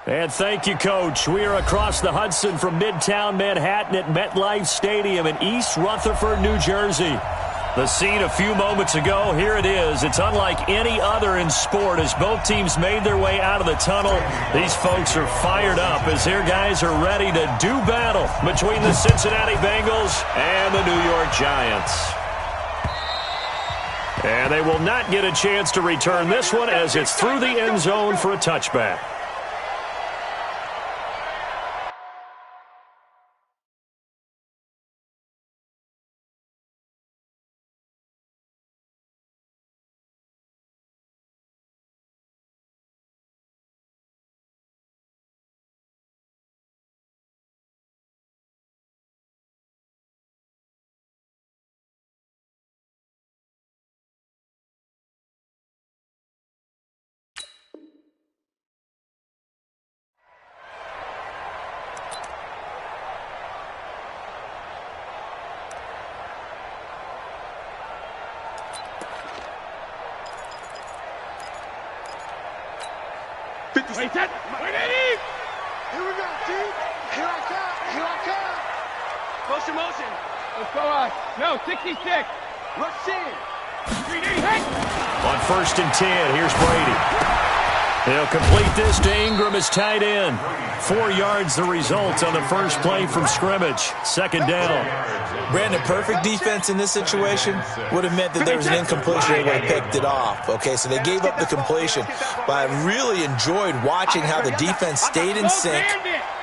And thank you, Coach. We are across the Hudson from Midtown Manhattan at MetLife Stadium in East Rutherford, New Jersey. The scene a few moments ago, here it is. It's unlike any other in sport as both teams made their way out of the tunnel. These folks are fired up as their guys are ready to do battle between the Cincinnati Bengals and the New York Giants. And they will not get a chance to return this one as it's through the end zone for a touchback. Wait, set. Wait, Eddie! Here we go, team. Here I come. Here I come. Motion. Let's go on. No, 66. Rush in. 3D. Hey! On 1st and 10, here's Brady. He'll complete this to Ingram as tight end. 4 yards the result on the first play from scrimmage. 2nd down. Brandon, perfect defense in this situation would have meant that there was an incompletion. They would have picked it off. Okay, so they gave up the completion. But I really enjoyed watching how the defense stayed in sync,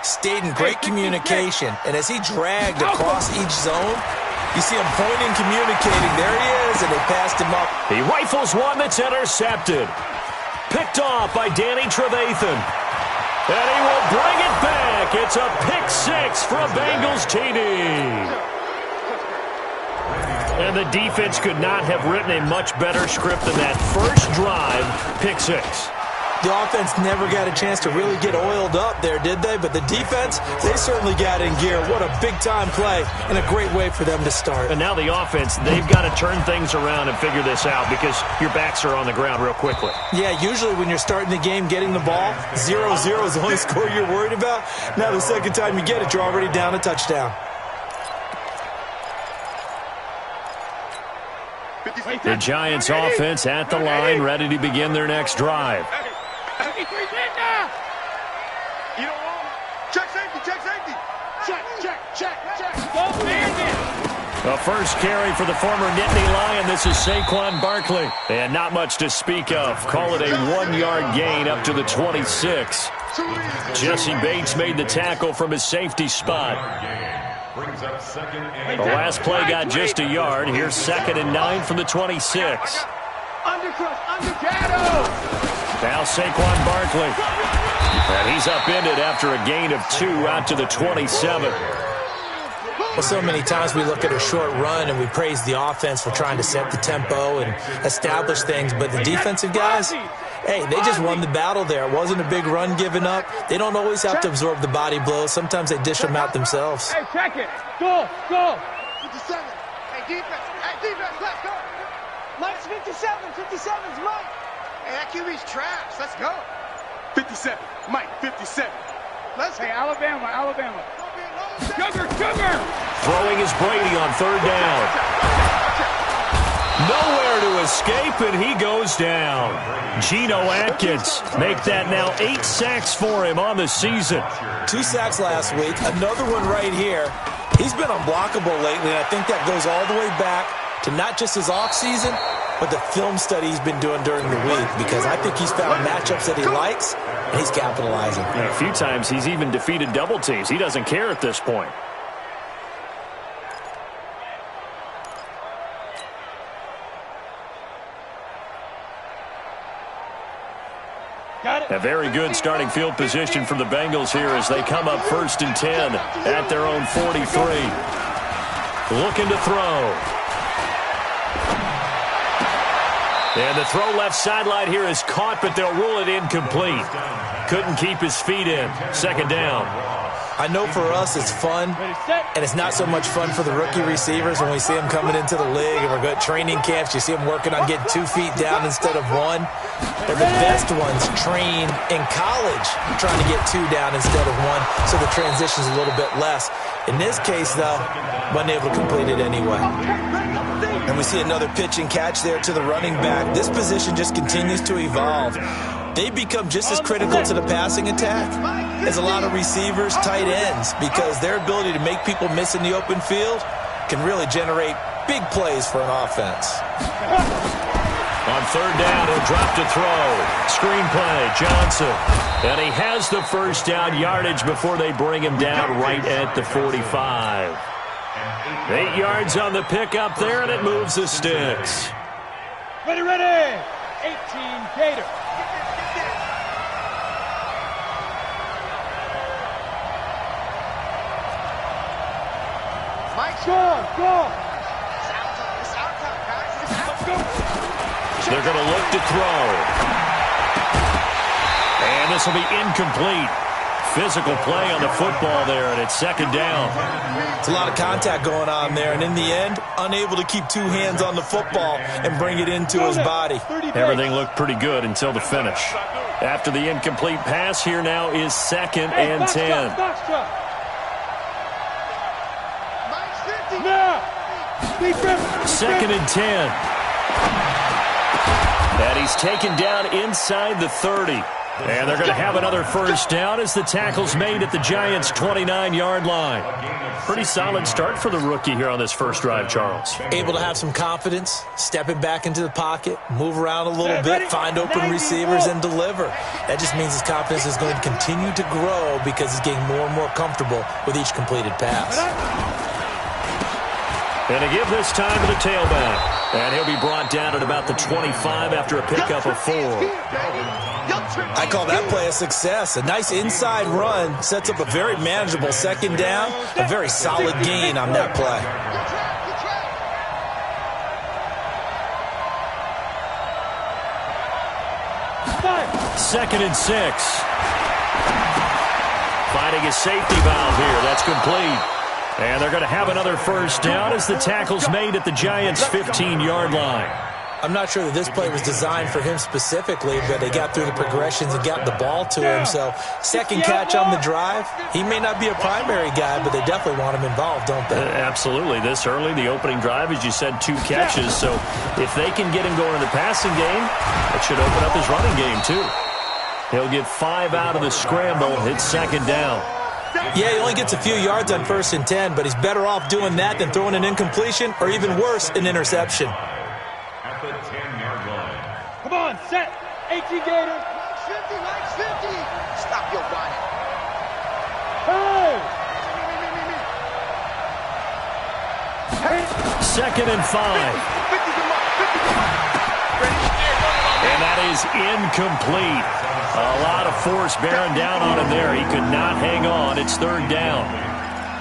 stayed in great communication. And as he dragged across each zone, you see him pointing, communicating. There he is, and they passed him up. He rifles one that's intercepted. Picked off by Danny Trevathan. And he will bring it back. It's a pick 6 for a Bengals TD. And the defense could not have written a much better script than that first drive, pick 6. The offense never got a chance to really get oiled up there, did they? But the defense, they certainly got in gear. What a big-time play and a great way for them to start. And now the offense, they've got to turn things around and figure this out because your backs are on the ground real quickly. Yeah, usually when you're starting the game, getting the ball, 0-0 is the only score you're worried about. Now the second time you get it, you're already down a touchdown. The Giants offense at the line, ready to begin their next drive. You don't want it. Check safety. Check. Go, Bandit. The first carry for the former Nittany Lion. This is Saquon Barkley. And not much to speak of. Call it a 1-yard gain up to the 26. Jesse Bates made the tackle from his safety spot. The last play got just a yard. Here's 2nd and 9 from the 26. Now Saquon Barkley. And he's upended after a gain of 2 out to the 27. Well, so many times we look at a short run and we praise the offense for trying to set the tempo and establish things. But the defensive guys, hey, they just won the battle there. It wasn't a big run given up. They don't always have to absorb the body blows. Sometimes they dish them out themselves. Hey, check it. Go. 57. Hey, defense, let's go. Mike's 57. 57's Mike. Hey, that QB's trash. Let's go. 57. Mike, 57. Let's go. Hey, Alabama. Sugar. Throwing is Brady on 3rd down. Nowhere to escape, and he goes down. Geno Atkins make that now 8 sacks for him on the season. 2 sacks last week, another one right here. He's been unblockable lately, and I think that goes all the way back to not just his offseason, but the film study he's been doing during the week, because I think he's found matchups that he likes, and he's capitalizing. And a few times he's even defeated double teams. He doesn't care at this point. A very good starting field position for the Bengals here as they come up 1st and 10 at their own 43. Looking to throw. And the throw left sideline here is caught, but they'll rule it incomplete. Couldn't keep his feet in. 2nd down. I know for us it's fun, and it's not so much fun for the rookie receivers when we see them coming into the league and we're going to training camps. You see them working on getting 2 feet down instead of 1. But the best ones train in college trying to get 2 down instead of 1, so the transition's a little bit less. In this case, though, wasn't able to complete it anyway. And we see another pitch and catch there to the running back. This position just continues to evolve. They become just as critical to the passing attack as a lot of receivers, tight ends, because their ability to make people miss in the open field can really generate big plays for an offense. On third down, he'll drop to throw. Screen play, Johnson. And he has the first down yardage before they bring him down right at the 45. 8 yards on the pickup there, and it moves the sticks. Ready, ready. 18 Gator. Mike, go. They're going to look to throw. And this will be incomplete. Physical play on the football there, and it's second down. It's a lot of contact going on there, and in the end, unable to keep 2 hands on the football and bring it into his body. Everything looked pretty good until the finish. After the incomplete pass, here now is second and 10. Second and 10. And he's taken down inside the 30. And they're going to have another first down as the tackle's made at the Giants' 29-yard line. Pretty solid start for the rookie here on this first drive, Charles. Able to have some confidence, stepping back into the pocket, move around a little bit, find open receivers, and deliver. That just means his confidence is going to continue to grow because he's getting more and more comfortable with each completed pass. And to give this time to the tailback. And he'll be brought down at about the 25 after a pickup of 4. I call that play a success. A nice inside run sets up a very manageable second down. A very solid gain on that play. Second and 6. Finding a safety valve here. That's complete. And they're going to have another first down as the tackle's made at the Giants' 15-yard line. I'm not sure that this play was designed for him specifically, but they got through the progressions and got the ball to him. So second catch on the drive. He may not be a primary guy, but they definitely want him involved, don't they? Absolutely. This early, the opening drive, as you said, 2 catches. So if they can get him going in the passing game, it should open up his running game too. He'll get 5 out of the scramble. It's second down. Yeah, he only gets a few yards on 1st and 10, but he's better off doing that than throwing an incompletion or even worse, an interception. At the 10-yard line. Come on, set. 18 Gator. Mike's 50. Stop your body. Hey. Second and 5. And that is incomplete. A lot of force bearing down on him there. He could not hang on. It's third down.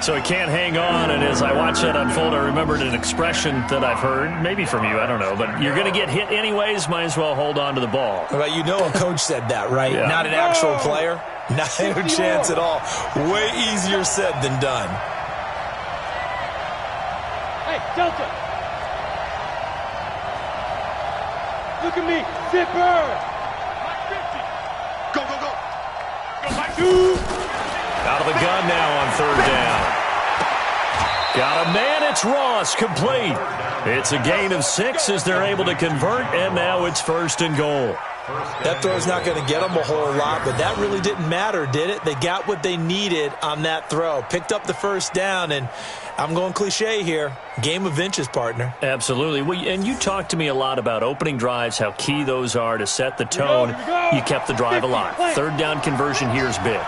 So he can't hang on, and as I watch that unfold, I remembered an expression that I've heard, maybe from you, I don't know, but you're going to get hit anyways, might as well hold on to the ball. Well, you know a coach said that, right? Yeah. Not an actual player. Not a chance at all. Way easier said than done. Hey, Delta. Look at me. Zipper. Go, go, go. Go, Mike. 2. Out of the gun now on third down. Got a man, it's Ross, complete. It's a gain of 6 as they're able to convert, and now it's 1st and goal. That throw's not going to get them a whole lot, but that really didn't matter, did it? They got what they needed on that throw. Picked up the first down, and I'm going cliche here. Game of inches, partner. Absolutely. Well, and you talked to me a lot about opening drives, how key those are to set the tone. You kept the drive alive. Third down conversion here is big.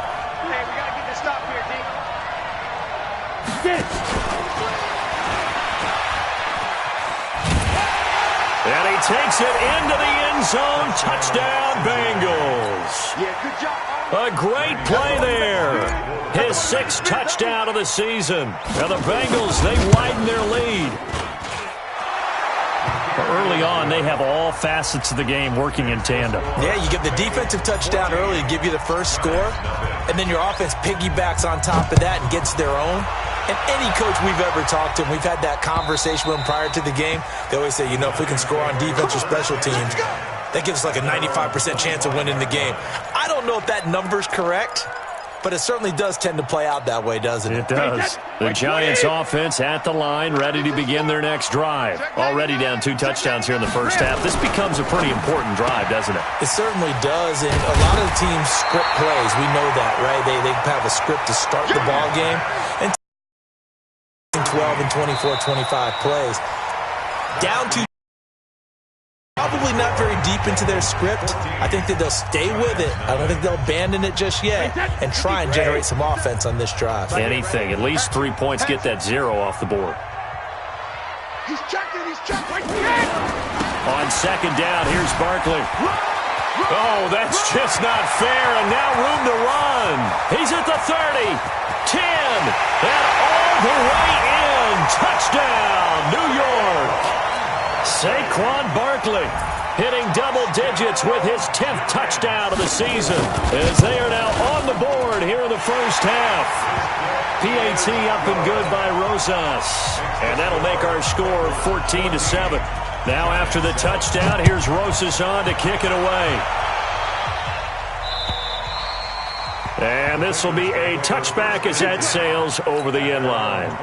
And he takes it into the end zone. Touchdown, Bengals. Yeah, good job. A great play there. His 6th touchdown of the season. And the Bengals, they widen their lead. Early on, they have all facets of the game working in tandem. Yeah, you get the defensive touchdown early to give you the first score. and then your offense piggybacks on top of that and gets their own. And any coach we've ever talked to, and we've had that conversation with them prior to the game, they always say, you know, if we can score on defense or special teams, that gives us like a 95% chance of winning the game. I don't know if that number's correct, but it certainly does tend to play out that way, doesn't it? It does. The Giants offense at the line, ready to begin their next drive. Already down 2 touchdowns here in the first half. This becomes a pretty important drive, doesn't it? It certainly does, and a lot of the teams script plays. We know that, right? They have a script to start the ball game, and 12 and 24, 25 plays. Down to probably not very deep into their script. I think that they'll stay with it. I don't think they'll abandon it just yet and try and generate some offense on this drive. Anything. At least 3 points, get that 0 off the board. He's checking. On second down, here's Barkley. Oh, that's just not fair, and now room to run. He's at the 30, 10, and all the way in. Touchdown, New York. Saquon Barkley hitting double digits with his 10th touchdown of the season as they are now on the board here in the first half. PAT up and good by Rosas, and that'll make our score 14-7. Now after the touchdown, here's Rosas on to kick it away. And this will be a touchback as that sails over the end line.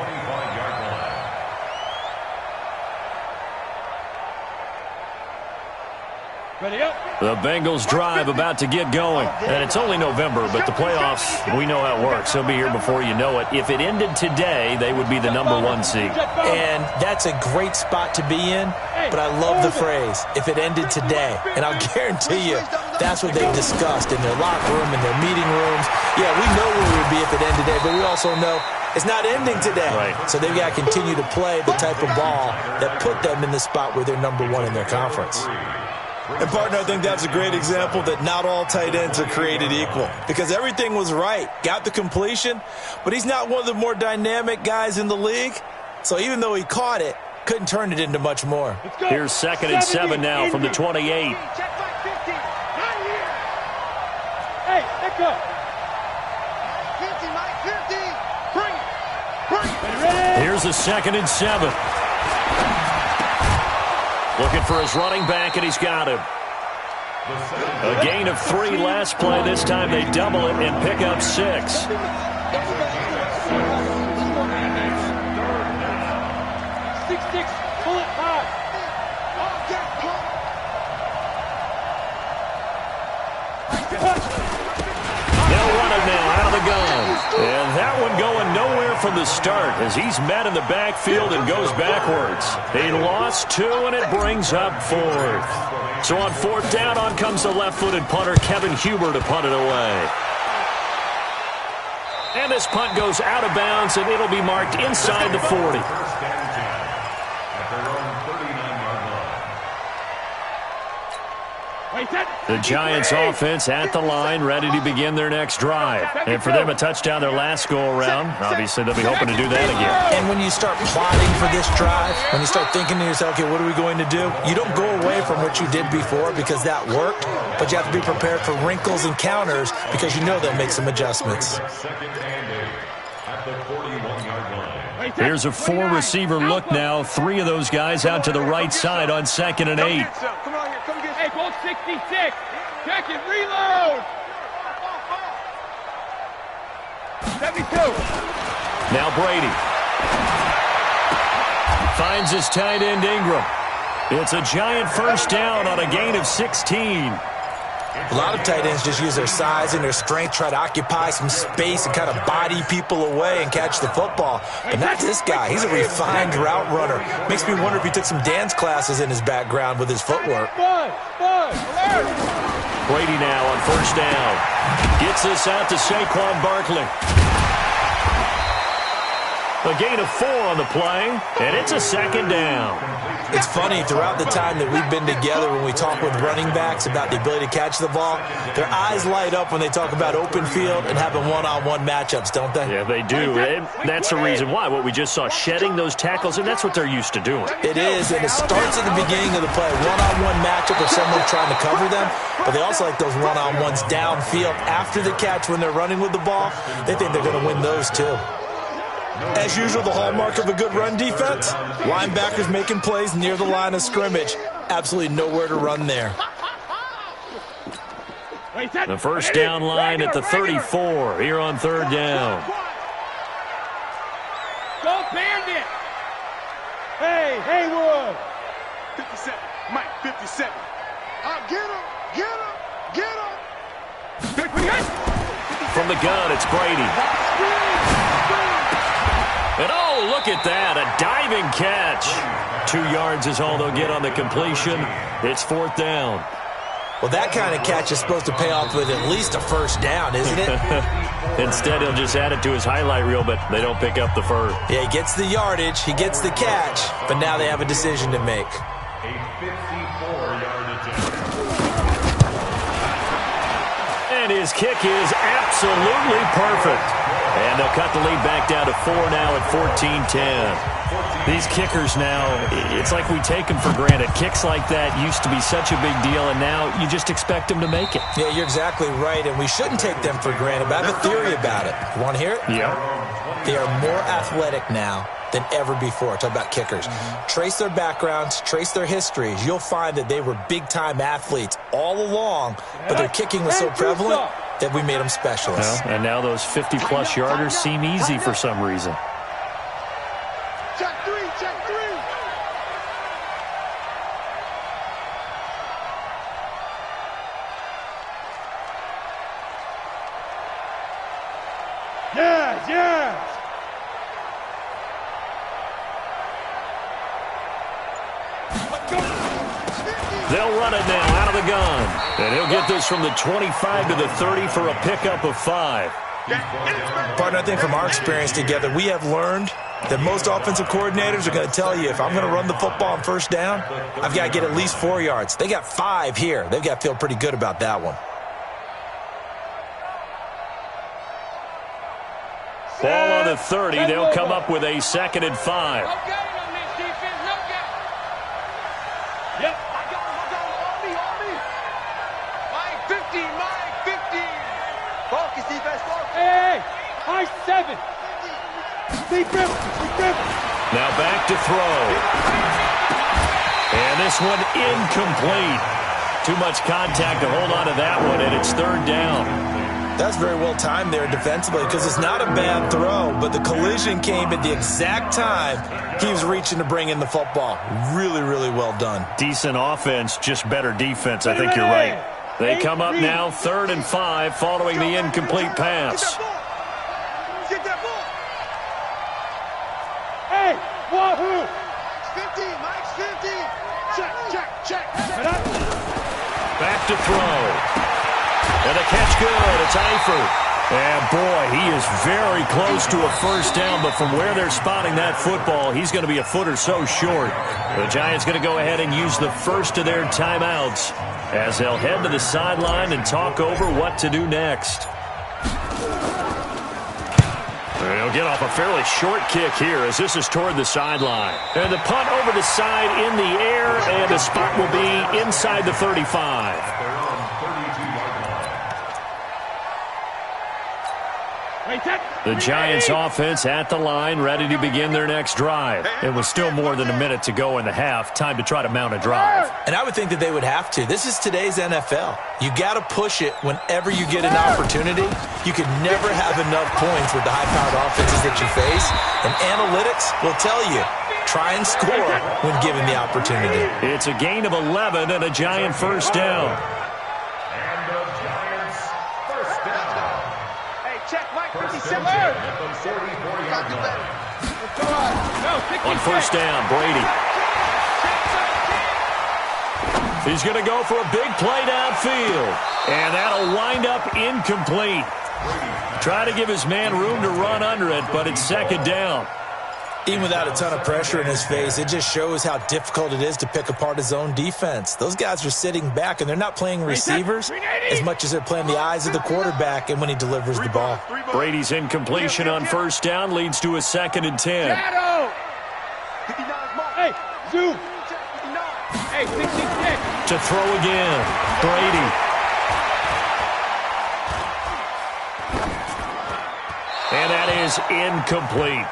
The Bengals drive about to get going. And it's only November, but the playoffs, we know how it works. They'll be here before you know it. If it ended today, they would be the #1 seed. And that's a great spot to be in, but I love the phrase, if it ended today. And I'll guarantee you, that's what they've discussed in their locker room, in their meeting rooms. Yeah, we know where we would be if it ended today, but we also know it's not ending today. Right. So they've got to continue to play the type of ball that put them in the spot where they're #1 in their conference. And, partner, I think that's a great example that not all tight ends are created equal because everything was right. Got the completion, but he's not one of the more dynamic guys in the league. So even though he caught it, couldn't turn it into much more. Here's 2nd and 7 now from the 28. Check by 50. Not here. Hey, let go. 50, Mike, 50. Bring it. Here's a 2nd and 7. Looking for his running back, and he's got him. A gain of 3 last play. This time they double it and pick up 6. 6-6. Pull it hard. They'll run it now out of the gun. And that one going nowhere from the start as he's met in the backfield and goes backwards. He lost 2, and it brings up 4th. So on 4th down, on comes the left-footed punter, Kevin Huber, to punt it away. And this punt goes out of bounds, and it'll be marked inside the 40. The Giants offense at the line, ready to begin their next drive. And for them, a touchdown their last go-around. Obviously, they'll be hoping to do that again. And when you start plotting for this drive, when you start thinking to yourself, okay, what are we going to do? You don't go away from what you did before because that worked, but you have to be prepared for wrinkles and counters because you know they'll make some adjustments. Here's a 4-receiver look now. 3 of those guys out to the right side on 2nd and 8. Come on here. Come get. Hey, ball 66. Check it. Reload. 72. Now Brady. Finds his tight end Ingram. It's a Giant first down on a gain of 16. A lot of tight ends just use their size and their strength, try to occupy some space and kind of body people away and catch the football. But not this guy. He's a refined route runner. Makes me wonder if he took some dance classes in his background with his footwork. Brady now on first down. Gets this out to Saquon Barkley. A gain of 4 on the play, and it's a second down. It's funny, throughout the time that we've been together, when we talk with running backs about the ability to catch the ball, their eyes light up when they talk about open field and having one-on-one matchups, don't they? Yeah, they do. And that's the reason why. What we just saw, shedding those tackles, and that's what they're used to doing. It is, and it starts at the beginning of the play. One-on-one matchup with someone trying to cover them, but they also like those one-on-ones downfield after the catch when they're running with the ball. They think they're going to win those too. As usual, the hallmark of a good run defense, linebackers making plays near the line of scrimmage. Absolutely nowhere to run there. The first down line at the 34 here on third down. Go Bandit! Hey, Haywood! 57, Mike, 57. Get him, get him, get him! From the gun, it's Brady. And oh, look at that, a diving catch. 2 yards is all they'll get on the completion. It's fourth down. Well, that kind of catch is supposed to pay off with at least a first down, isn't it? Instead, he'll just add it to his highlight reel, but they don't pick up the first. Yeah, he gets the yardage, he gets the catch, but now they have a decision to make. And his kick is absolutely perfect. And they'll cut the lead back down to 4 now at 14-10. These kickers now, it's like we take them for granted. Kicks like that used to be such a big deal, and now you just expect them to make it. Yeah, you're exactly right, and we shouldn't take them for granted. But I have a theory about it. You want to hear it? Yeah. They are more athletic now than ever before. Talk about kickers. Trace their backgrounds, trace their histories. You'll find that they were big-time athletes all along, but their kicking was so prevalent that we made them specialists. Well, and now those 50-plus yarders seem easy for some reason. Check three, check three. Yeah, yeah. They'll run it now out of the gun. And he'll get this from the 25 to the 30 for a pickup of 5. Partner, I think from our experience together, we have learned that most offensive coordinators are going to tell you, if I'm going to run the football on first down, I've got to get at least 4 yards. They got 5 here. They've got to feel pretty good about that one. Ball on the 30. They'll come up with a 2nd and 5. High 7. Now back to throw. And this one incomplete. Too much contact to hold on to that one, and it's 3rd down. That's very well timed there defensively, because it's not a bad throw, but the collision came at the exact time he was reaching to bring in the football. Really, really well done. Decent offense, just better defense. I think you're right. They come up now 3rd and 5 following the incomplete pass. Get that ball. Hey, wahoo. 50, Mike's 50. Check. Back to throw. And the catch good. It's Eifert. And boy, he is very close to a first down, but from where they're spotting that football, he's going to be a foot or so short. The Giants going to go ahead and use the first of their timeouts as they'll head to the sideline and talk over what to do next. He'll get off a fairly short kick here as this is toward the sideline. And the punt over the side in the air, and the spot will be inside the 35. The Giants offense at the line, ready to begin their next drive. It was still more than a minute to go in the half. Time to try to mount a drive. And I would think that they would have to. This is today's NFL. You got to push it whenever you get an opportunity. You can never have enough points with the high-powered offenses that you face. And analytics will tell you, try and score when given the opportunity. It's a gain of 11 and a Giant first down. On first down, Brady. He's going to go for a big play downfield. And that'll wind up incomplete. Try to give his man room to run under it, but it's 2nd down. Even without a ton of pressure in his face, it just shows how difficult it is to pick apart his own defense. Those guys are sitting back, and they're not playing receivers as much as they're playing the eyes of the quarterback and when he delivers the ball. Brady's incompletion on first down leads to a 2nd and 10. Hey, zoom. Hey, 66. To throw again, Brady. And that is incomplete.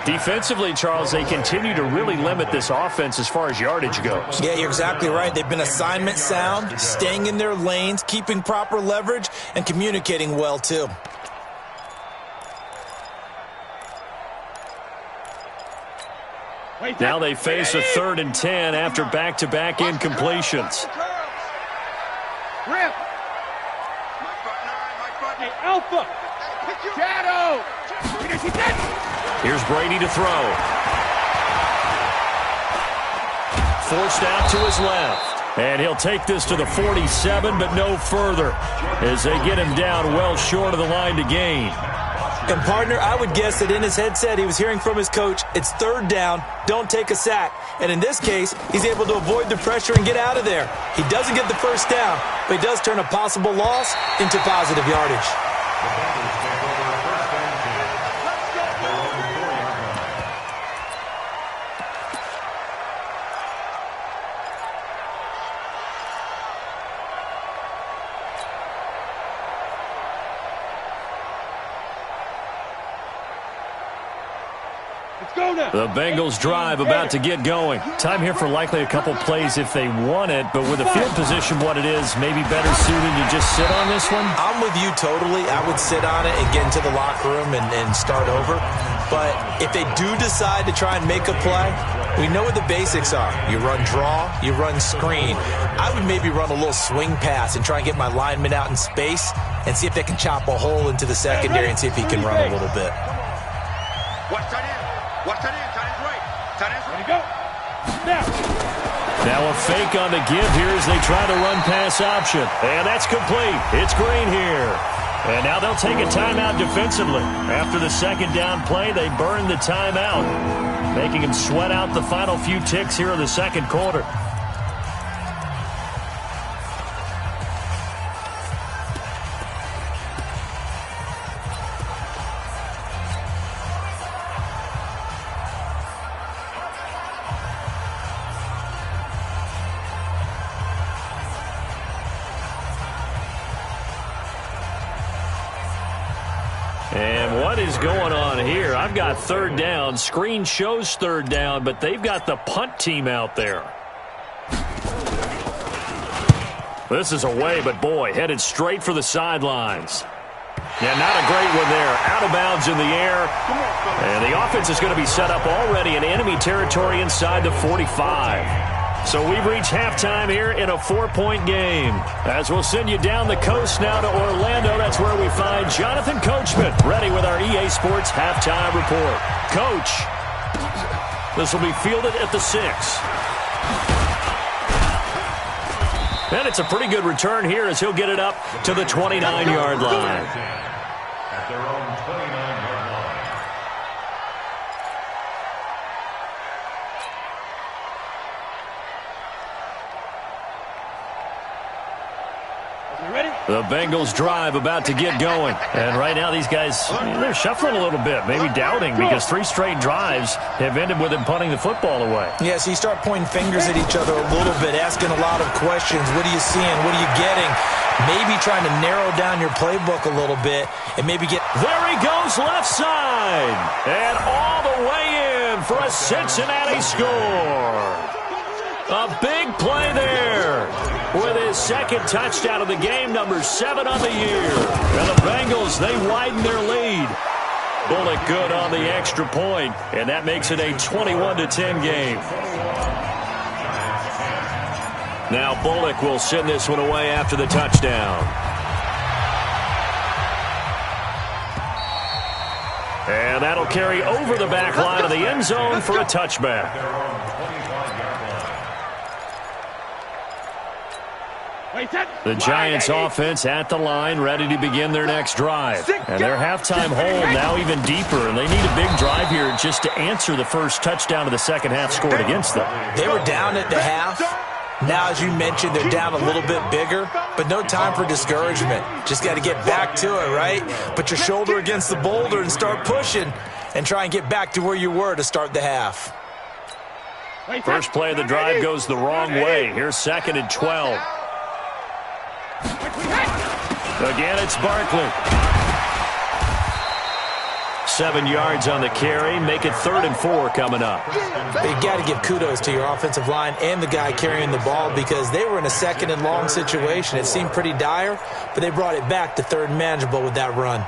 Defensively, Charles, they continue to really limit this offense as far as yardage goes. Yeah, you're exactly right. They've been assignment sound, staying in their lanes, keeping proper leverage, and communicating well, too. Now they face a 3rd and 10 after back-to-back incompletions. Rip. Hey, Alpha. Shadow. Here's Brady to throw. Forced out to his left. And he'll take this to the 47, but no further, as they get him down well short of the line to gain. And, partner, I would guess that in his headset he was hearing from his coach, it's 3rd down, don't take a sack. And in this case, he's able to avoid the pressure and get out of there. He doesn't get the first down, but he does turn a possible loss into positive yardage. The Bengals drive about to get going. Time here for likely a couple plays if they want it, but with the field position what it is, maybe better suited to just sit on this one? I'm with you totally. I would sit on it and get into the locker room and start over. But if they do decide to try and make a play, we know what the basics are. You run draw, you run screen. I would maybe run a little swing pass and try and get my lineman out in space and see if they can chop a hole into the secondary and see if he can run a little bit. Watch tight end. Watch tight end. Tight end's right. Tight end's right. Go. Now a fake on the give here as they try to run pass option. And that's complete. It's Green here. And now they'll take a timeout defensively. After the 2nd down play, they burn the timeout, making him sweat out the final few ticks here in the 2nd quarter. And what is going on here? I've got 3rd down. Screen shows 3rd down, but they've got the punt team out there. This is away, but boy, headed straight for the sidelines. Yeah, not a great one there. Out of bounds in the air. And the offense is going to be set up already in enemy territory inside the 45. So we've reached halftime here in a 4-point game. As we'll send you down the coast now to Orlando, that's where we find Jonathan Coachman, ready with our EA Sports halftime report. Coach, this will be fielded at the 6. And it's a pretty good return here as he'll get it up to the 29-yard line. At their own 29-yard line. The Bengals drive about to get going. And right now these guys, they're shuffling a little bit, maybe doubting, because 3 straight drives have ended with them punting the football away. Yeah, so you start pointing fingers at each other a little bit, asking a lot of questions. What are you seeing? What are you getting? Maybe trying to narrow down your playbook a little bit and maybe get... There he goes left side. And all the way in for a Cincinnati score. A big play there with his 2nd touchdown of the game, number 7 on the year. And the Bengals, they widen their lead. Bullock good on the extra point, and that makes it a 21-10 game. Now Bullock will send this one away after the touchdown. And that'll carry over the back line of the end zone for a touchback. The Giants offense at the line, ready to begin their next drive. And their halftime hold now even deeper, and they need a big drive here just to answer the first touchdown of the second half scored against them. They were down at the half. Now, as you mentioned, they're down a little bit bigger, but no time for discouragement. Just got to get back to it, right? Put your shoulder against the boulder and start pushing and try and get back to where you were to start the half. First play of the drive goes the wrong way. Here's 2nd and 12. Again, it's Barkley. 7 yards on the carry. Make it 3rd and 4 coming up. You got to give kudos to your offensive line and the guy carrying the ball because they were in a 2nd and long situation. It seemed pretty dire, but they brought it back to 3rd and manageable with that run.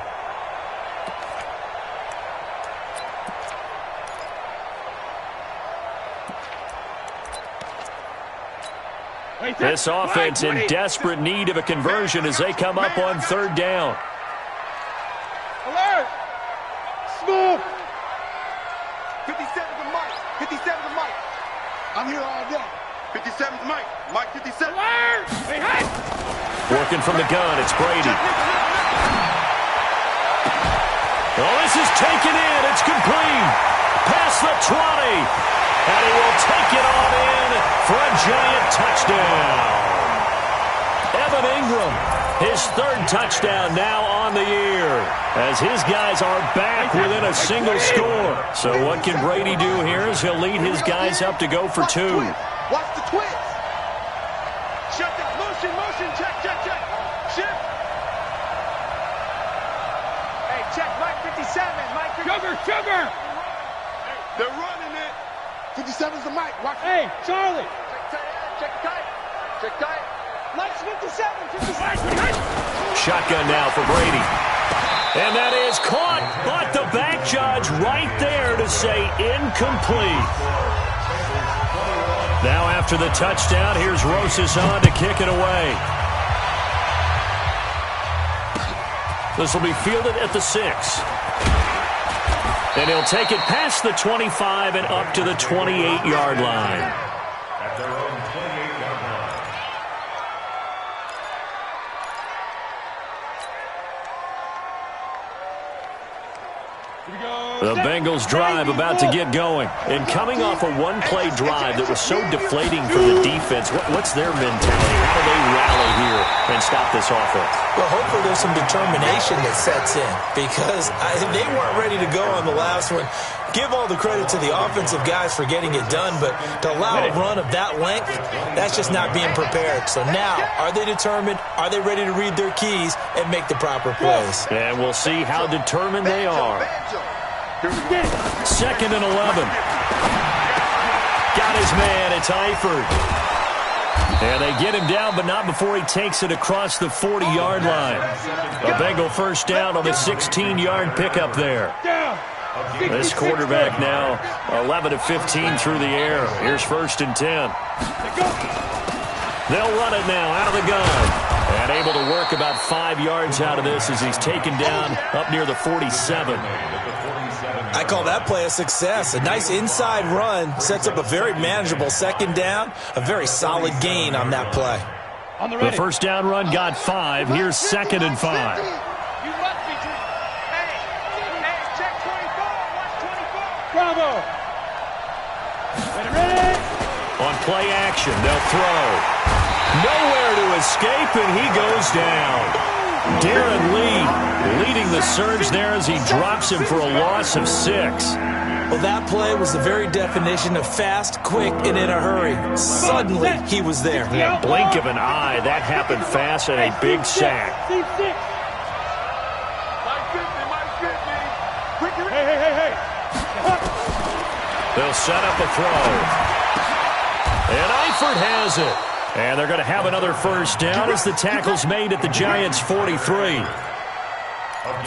This offense in desperate need of a conversion as they come up on 3rd down. Alert! Smooth! 57's Mike. 57's Mike. I'm here all day. 57's Mike. Mike 57. Alert! Hey, hey! Working from the gun, it's Brady. Well, this is taken in. It's complete. Past the 20. And he will take it on in for a Giant touchdown. Evan Ingram, his 3rd touchdown now on the year, as his guys are back within a single score. So what can Brady do here is he'll lead his guys up to go for 2. Watch the twist. Shut that. Motion. Check. Shift. Hey, check Mike 57. Mike 57. Sugar. They're running it. 57's the Mike. Watch. Hey, Charlie. Check tight. Mike's 57. Shotgun now for Brady. And that is caught, but the back judge right there to say incomplete. Now after the touchdown, here's Rosas on to kick it away. This will be fielded at the 6. And he'll take it past the 25 and up to the 28-yard line. At their own 28-yard line. The Bengals drive about to get going. And coming off a one-play drive that was so deflating for the defense, what's their mentality? How do they rally here and stop this offense? Well, hopefully there's some determination that sets in because they weren't ready to go on the last one. Give all the credit to the offensive guys for getting it done, but to allow a run of that length, that's just not being prepared. So now, are they determined? Are they ready to read their keys and make the proper plays? And we'll see how determined they are. 2nd and 11. Got his man. It's Eifert. And they get him down, but not before he takes it across the 40-yard line. A Bengal first down on the 16-yard pickup there. This quarterback now 11 of 15 through the air. Here's 1st and 10. They'll run it now out of the gun. And able to work about 5 yards out of this as he's taken down up near the 47. I call that play a success. A nice inside run sets up a very manageable 2nd down. A very solid gain on that play. The first down run got 5. Here's 2nd and 5. Bravo. Ready. On play action, they'll throw. Nowhere to escape, and he goes down. Darren Lee leading the surge there as he drops him for a loss of 6. Well, that play was the very definition of fast, quick, and in a hurry. Suddenly, he was there. Yeah, blink of an eye. That happened fast and a big sack. Hey. They'll set up a throw. And Eifert has it. And they're going to have another first down as the tackle's made at the Giants' 43.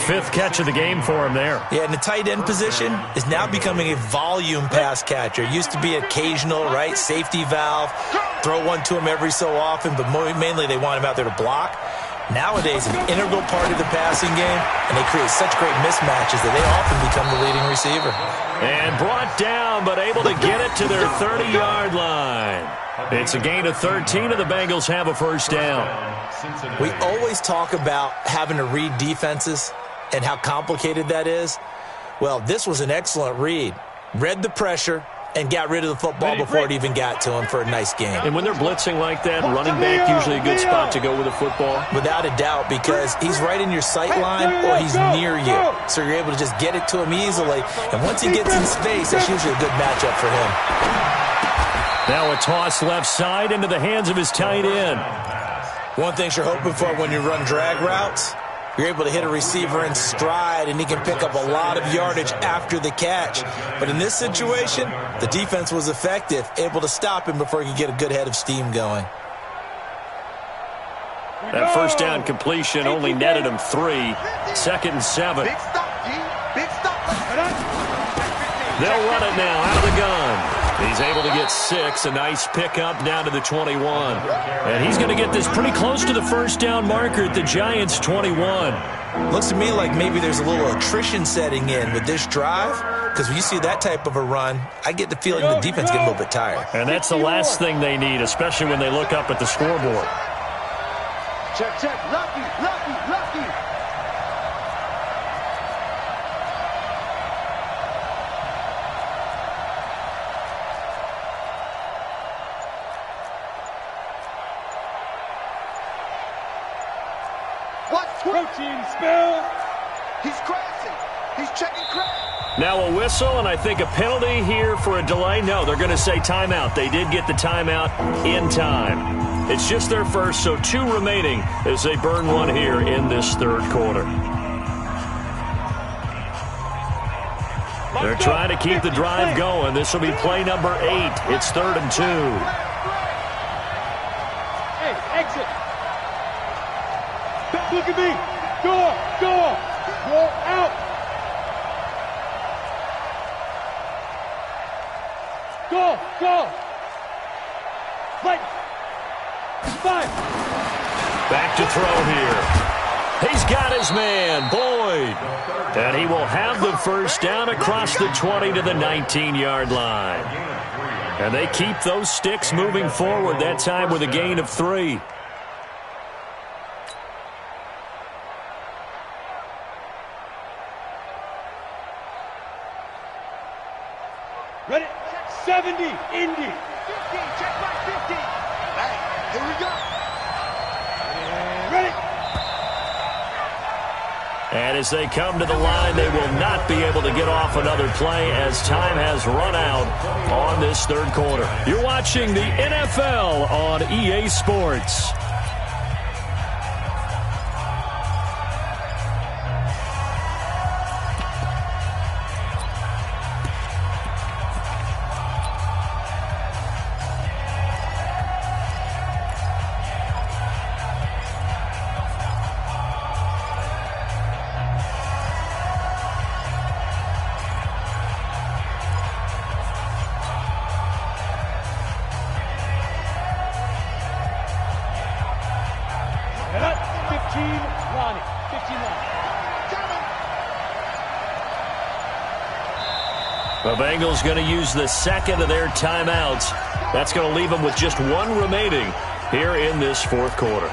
5th catch of the game for him there. Yeah, and the tight end position is now becoming a volume pass catcher. Used to be occasional, right? Safety valve. Throw one to him every so often, but mainly they want him out there to block. Nowadays, an integral part of the passing game, and they create such great mismatches that they often become the leading receiver. And brought down, but able to get it to their 30-yard line. It's a gain of 13, and the Bengals have a first down. We always talk about having to read defenses and how complicated that is. Well, this was an excellent read. Read the pressure and got rid of the football before it even got to him for a nice game. And when they're blitzing like that, running back usually a good spot to go with a football. Without a doubt, because he's right in your sight line or he's near you. So you're able to just get it to him easily. And once he gets in space, that's usually a good matchup for him. Now a toss left side into the hands of his tight end. One thing you're hoping for when you run drag routes, you're able to hit a receiver in stride, and he can pick up a lot of yardage after the catch. But in this situation, the defense was effective, able to stop him before he could get a good head of steam going. That first down completion only netted him 3. 2nd and 7. Big stop, D. Big stop. They'll run it now out of the gun. He's able to get 6. A nice pickup down to the 21. And he's going to get this pretty close to the first down marker at the Giants' 21. Looks to me like maybe there's a little attrition setting in with this drive, because when you see that type of a run, I get the feeling the defense getting a little bit tired. And that's the last thing they need, especially when they look up at the scoreboard. Check, check. Lucky, lucky, lucky. What's protein spill? He's crashing. He's checking crash. Now a whistle, and I think a penalty here for a delay. No, they're going to say timeout. They did get the timeout in time. It's just their first, so 2 remaining as they burn one here in this third quarter. They're trying to keep the drive going. This will be play number 8. It's 3rd and 2. Hey, exit. Look at me. Go out. Go. Fight. 5. Back to throw here. He's got his man, Boyd. And he will have the first down across the 20 to the 19-yard line. And they keep those sticks moving forward, that time with a gain of 3. Ready? 70, Indy. 50, check by 50. Hey, here we go. Ready? And as they come to the line, they will not be able to get off another play as time has run out on this third quarter. You're watching the NFL on EA Sports. The Bengals going to use the second of their timeouts. That's going to leave them with just 1 remaining here in this fourth quarter.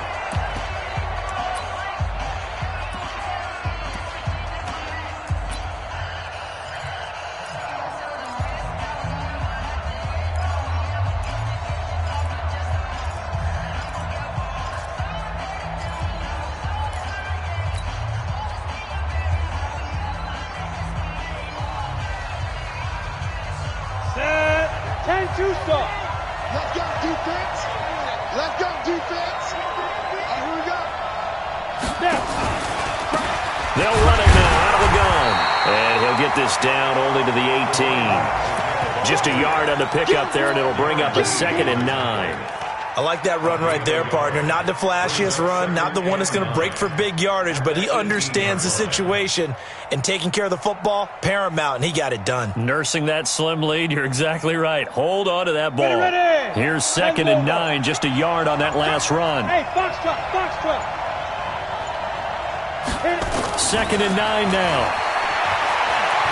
They'll run it now out of the gun. And he'll get this down only to the 18. Just a yard on the pickup there, and it'll bring up a 2nd and 9. I like that run right there, partner. Not the flashiest run, not the one that's going to break for big yardage, but he understands the situation, and taking care of the football, paramount, and he got it done. Nursing that slim lead, you're exactly right. Hold on to that ball. Ready. Here's 2nd and 9, just a yard on that last run. Hey, foxtrot. 2nd and 9 now.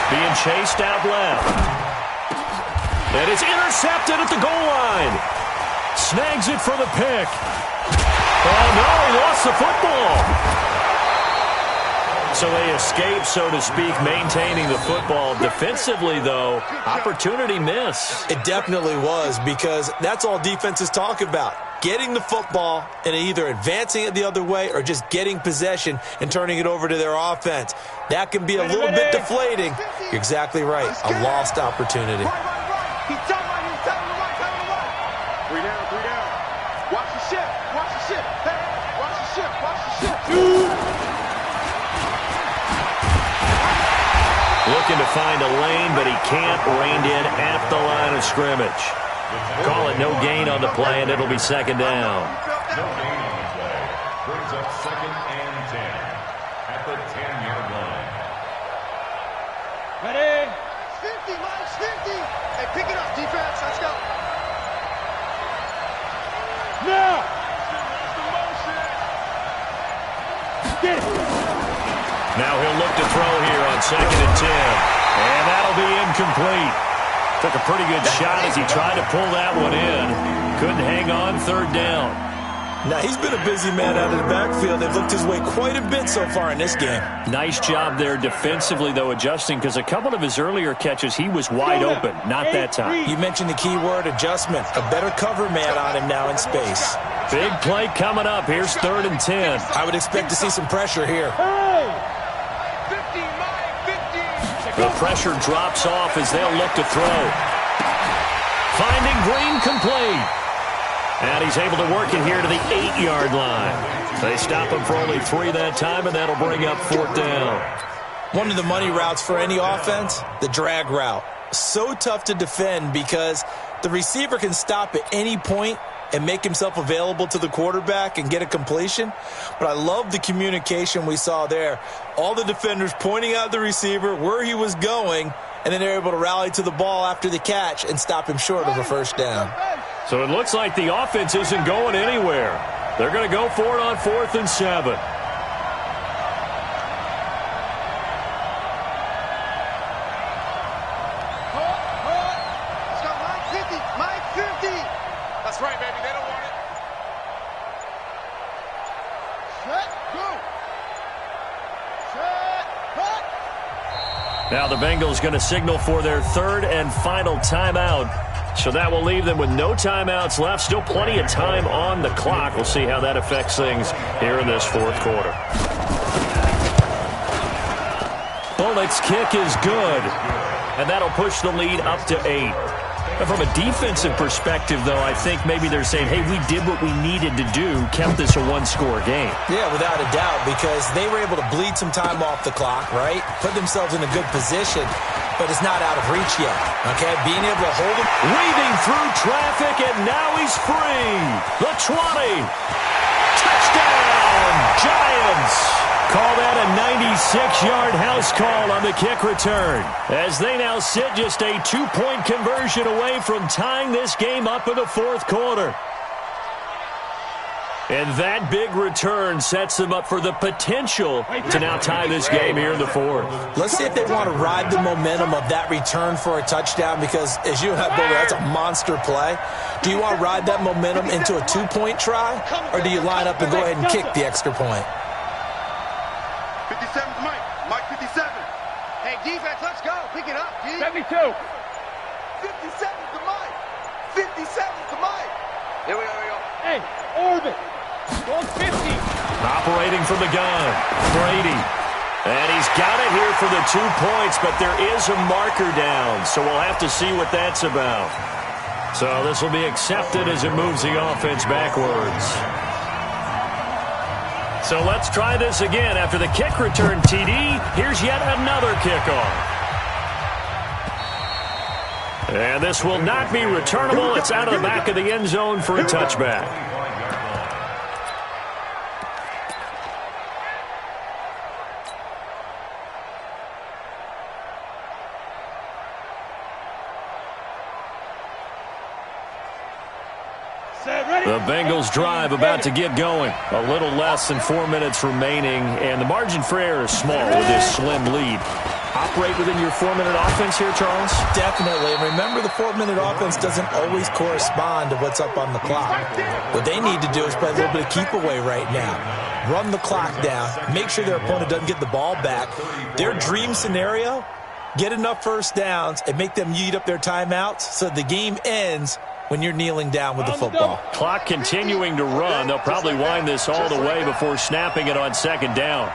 Being chased out left. And it's intercepted at the goal line. Snags it for the pick. Oh, no, he lost the football. So they escape, so to speak, maintaining the football. Defensively, though, opportunity miss. It definitely was, because that's all defenses talk about. Getting the football and either advancing it the other way or just getting possession and turning it over to their offense. That can be a little bit deflating. You're exactly right. A lost opportunity. He's done right. He's done right. 3 down, 3 down. Watch the ship. Watch the ship. Hey, watch the ship. Watch the ship. Looking to find a lane, but he can't. Reined in at the line of scrimmage. Call it no gain on the play, and it'll be second down. No gain on the play. Brings up 2nd and 10 at the 10-yard line. Ready? 50, Mike, 50. Hey, pick it up, defense. Let's go. Now. Get it. Now he'll look to throw here on 2nd and 10. And that'll be incomplete. Took a pretty good shot as he tried to pull that one in. Couldn't hang on, 3rd down. Now, he's been a busy man out of the backfield. They've looked his way quite a bit so far in this game. Nice job there defensively, though, adjusting, because a couple of his earlier catches, he was wide open. Not that time. You mentioned the key word, adjustment. A better cover man on him now in space. Big play coming up. Here's 3rd and 10. I would expect to see some pressure here. The pressure drops off as they'll look to throw. Finding Green complete. And he's able to work it here to the 8-yard line. They stop him for only 3 that time, and that'll bring up 4th down. One of the money routes for any offense, the drag route. So tough to defend because the receiver can stop at any point and make himself available to the quarterback and get a completion. But I love the communication we saw there. All the defenders pointing out the receiver, where he was going, and then they're able to rally to the ball after the catch and stop him short of a 1st down. So it looks like the offense isn't going anywhere. They're going to go for it on 4th and 7. That's right, baby. They don't want it. Set, go. Set, cut. Now the Bengals going to signal for their 3rd and final timeout. So that will leave them with no timeouts left. Still plenty of time on the clock. We'll see how that affects things here in this 4th quarter. Bullock's kick is good. And that'll push the lead up to 8. From a defensive perspective, though, I think maybe they're saying, hey, we did what we needed to do, kept this a 1-score game. Yeah, without a doubt, because they were able to bleed some time off the clock, right? Put themselves in a good position, but it's not out of reach yet, okay? Being able to hold him. Weaving through traffic, and now he's free. The 20. Touchdown, Giants. Call that a 96-yard house call on the kick return, as they now sit just a 2-point conversion away from tying this game up in the 4th quarter. And that big return sets them up for the potential to now tie this game here in the 4th. Let's see if they want to ride the momentum of that return for a touchdown, because as you have, that's a monster play. Do you want to ride that momentum into a 2-point try, or do you line up and go ahead and kick the extra point? 57's Mike. Mike 57. Hey, defense, let's go. Pick it up, D. 72. 57's to Mike. 57's to Mike. Here we go. Hey, orbit. Going 50. Operating from the gun, Brady. And he's got it here for the 2 points, but there is a marker down, so we'll have to see what that's about. So this will be accepted as it moves the offense backwards. So let's try this again. After the kick return TD, here's yet another kickoff. And this will not be returnable. It's out of the back of the end zone for a touchback. The Bengals drive about to get going. A little less than 4 minutes remaining, and the margin for error is small with this slim lead. operate within your 4-minute offense here, Charles? Definitely. And remember, the 4-minute offense doesn't always correspond to what's up on the clock. What they need to do is play a little bit of keep away right now. Run the clock down. Make sure their opponent doesn't get the ball back. Their dream scenario, get enough first downs and make them eat up their timeouts so the game ends when you're kneeling down with the football. Clock continuing to run. They'll probably wind this all the way before snapping it on second down.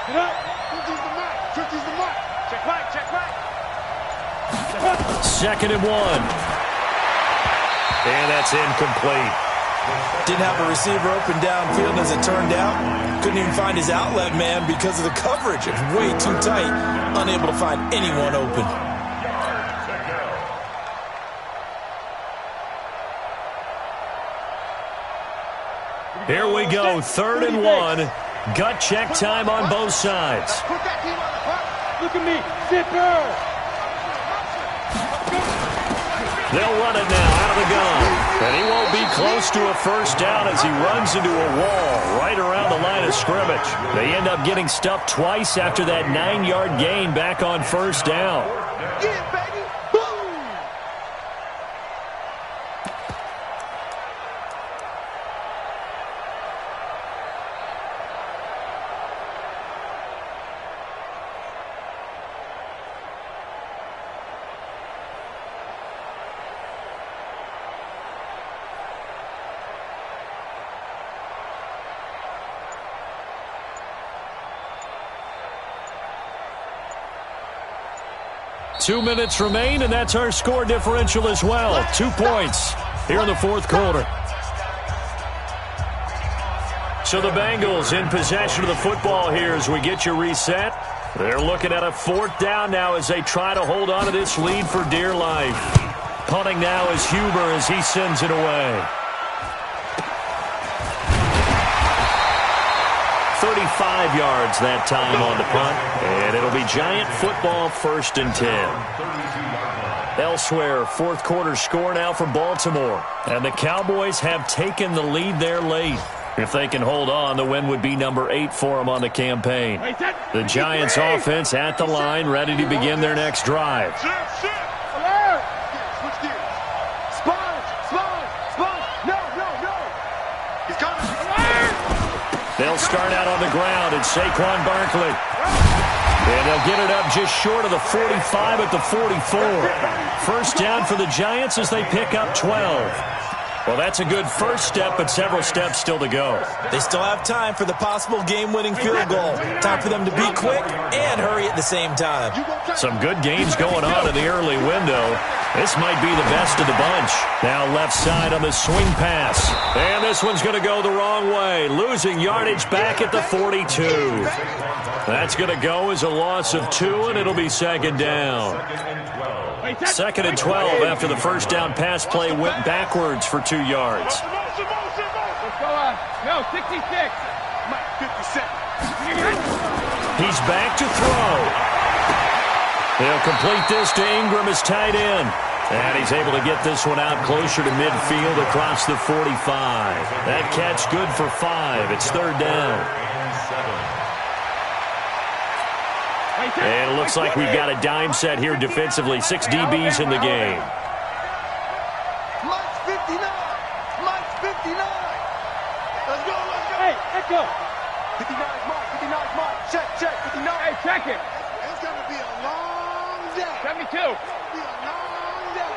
Get up. 50's the mark. 50's the mark. Check right. Check right. 2nd and 1. And that's incomplete. Didn't have a receiver open downfield as it turned out. Couldn't even find his outlet man because of the coverage. It's way too tight. Unable to find anyone open. Here we go, 3rd and 1. Gut check time on both sides. Put that team on the front. Look at me. Zipper. They'll run it now out of the gun. And he won't be close to a first down as he runs into a wall right around the line of scrimmage. They end up getting stuffed twice after that 9-yard gain back on first down. Yeah, baby. Boom. Two minutes remain, and that's our score differential as well. 2 points here in the fourth quarter. So the Bengals in possession of the football here as we get you reset. They're looking at a 4th down now as they try to hold on to this lead for dear life. Punting now is Huber as he sends it away. 35 yards that time on the punt, and it'll be Giant football 1st and 10. Elsewhere, fourth quarter score now for Baltimore, and the Cowboys have taken the lead there late. If they can hold on, the win would be number 8 for them on the campaign. The Giants offense at the line, ready to begin their next drive. Alert. Switch gears. Sponge. No. He's coming. Alert. They'll start out on the ground at Saquon Barkley. And they'll get it up just short of the 45 at the 44. First down for the Giants as they pick up 12. Well, that's a good first step, but several steps still to go. They still have time for the possible game-winning field goal. Time for them to be quick and hurry at the same time. Some good games going on in the early window. This might be the best of the bunch. Now left side on the swing pass. And this one's going to go the wrong way. Losing yardage back at the 42. That's going to go as a loss of 2, and it'll be 2nd down. 2nd and 12 after the first down pass play went backwards for 2 yards. No, 66. 57. He's back to throw. He'll complete this to Ingram as tight end. And he's able to get this one out closer to midfield across the 45. That catch good for 5. It's 3rd down. And it looks like we've got a dime set here defensively. 6 DBs in the game. Mike's 59. Let's go. Hey, echo. 59 Mike. Check. 59. Hey, check it. It's going to be a long day. 72. It's going to be a long day.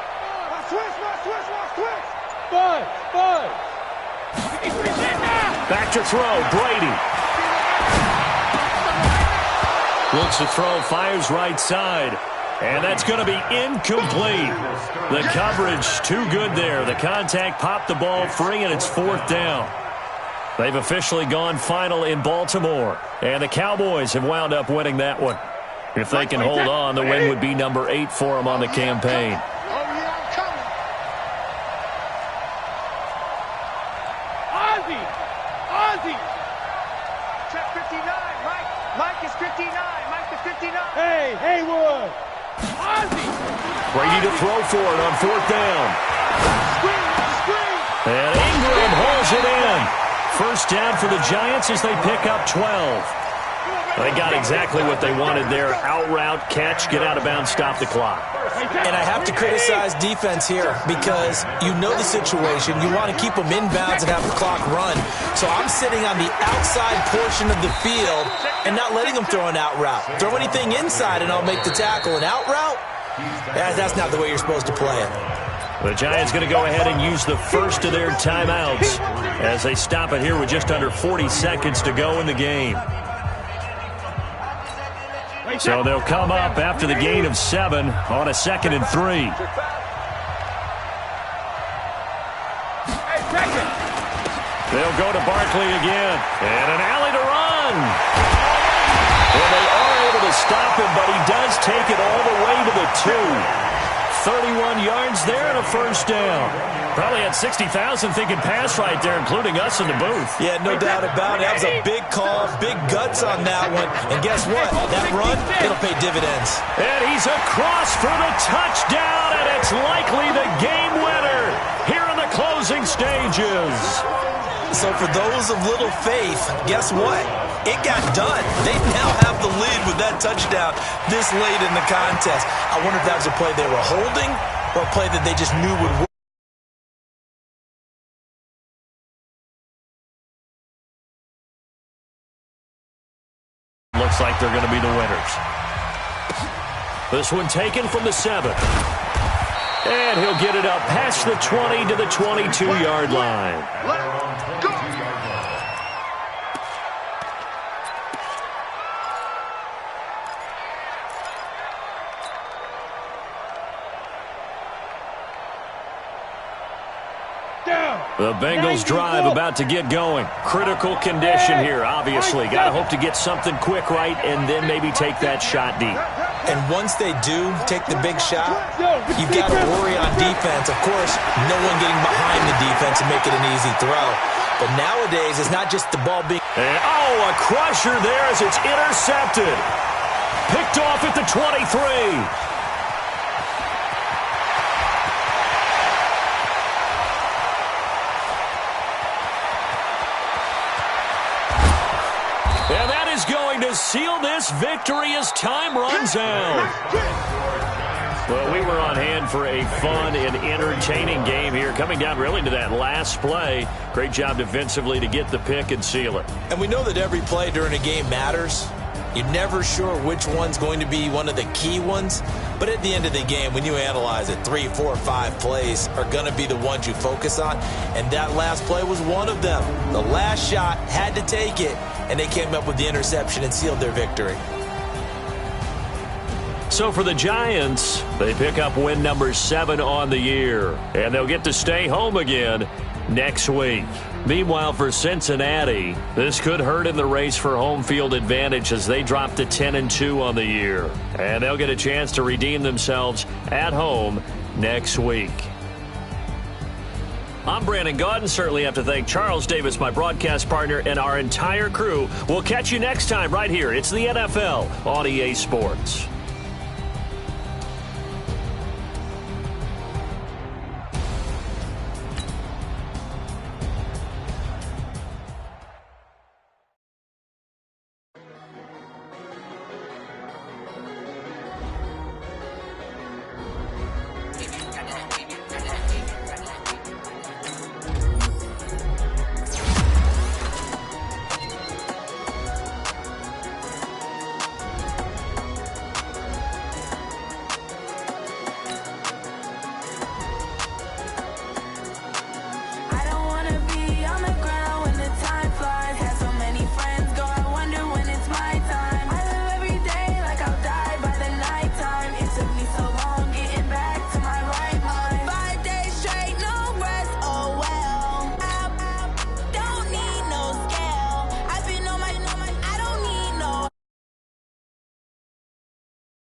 Switch. Bud. Back to throw. Brady. Looks to throw, fires right side. And that's going to be incomplete. The coverage too good there. The contact popped the ball free, and it's 4th down. They've officially gone final in Baltimore. And the Cowboys have wound up winning that one. If they can hold on, the win would be number 8 for them on the campaign. Ozzy. Check 59. Mike is 59. Hey, Haywood. Ozzy. Brady to throw for it on 4th down. Screen. And Ingram holds it in. First down for the Giants as they pick up 12. They got exactly what they wanted there. Out route, catch, get out of bounds, stop the clock. And I have to criticize defense here because you know the situation. You want to keep them inbounds and have the clock run. So I'm sitting on the outside portion of the field and not letting them throw an out route. Throw anything inside and I'll make the tackle. An out route? That's not the way you're supposed to play it. The Giants going to go ahead and use the first of their timeouts as they stop it here with just under 40 seconds to go in the game. So they'll come up after the gain of 7 on a 2nd and 3. They'll go to Barkley again. And an alley to run. Well, they are able to stop him, but he does take it all the way to the 2. 31 yards there and a first down. Probably had 60,000 thinking pass right there, including us in the booth. Yeah, no doubt about it. That was a big call, big guts on that one. And guess what? That run, it'll pay dividends. And he's across for the touchdown, and it's likely the game winner here in the closing stages. So for those of little faith, guess what? It got done. They now have the lead with that touchdown this late in the contest. I wonder if that was a play they were holding or a play that they just knew would work. Looks like they're going to be the winners. This one taken from the 7. And he'll get it up past the 20 to the 22-yard line. The Bengals drive about to get going. Critical condition here, obviously. Got to hope to get something quick right and then maybe take that shot deep. And once they do take the big shot, you've got to worry on defense. Of course, no one getting behind the defense and make it an easy throw. But nowadays, it's not just the ball being... And, a crusher there as it's intercepted. Picked off at the 23. And that is going to seal this victory as time runs out. Well, we were on hand for a fun and entertaining game here, coming down really to that last play. Great job defensively to get the pick and seal it. And we know that every play during a game matters. You're never sure which one's going to be one of the key ones. But at the end of the game, when you analyze it, 3, 4, 5 plays are going to be the ones you focus on. And that last play was one of them. The last shot had to take it, and they came up with the interception and sealed their victory. So for the Giants, they pick up win number 7 on the year. And they'll get to stay home again next week. Meanwhile, for Cincinnati, this could hurt in the race for home field advantage as they drop to 10-2 on the year. And they'll get a chance to redeem themselves at home next week. I'm Brandon Gaudin. Certainly have to thank Charles Davis, my broadcast partner, and our entire crew. We'll catch you next time right here. It's the NFL on EA Sports.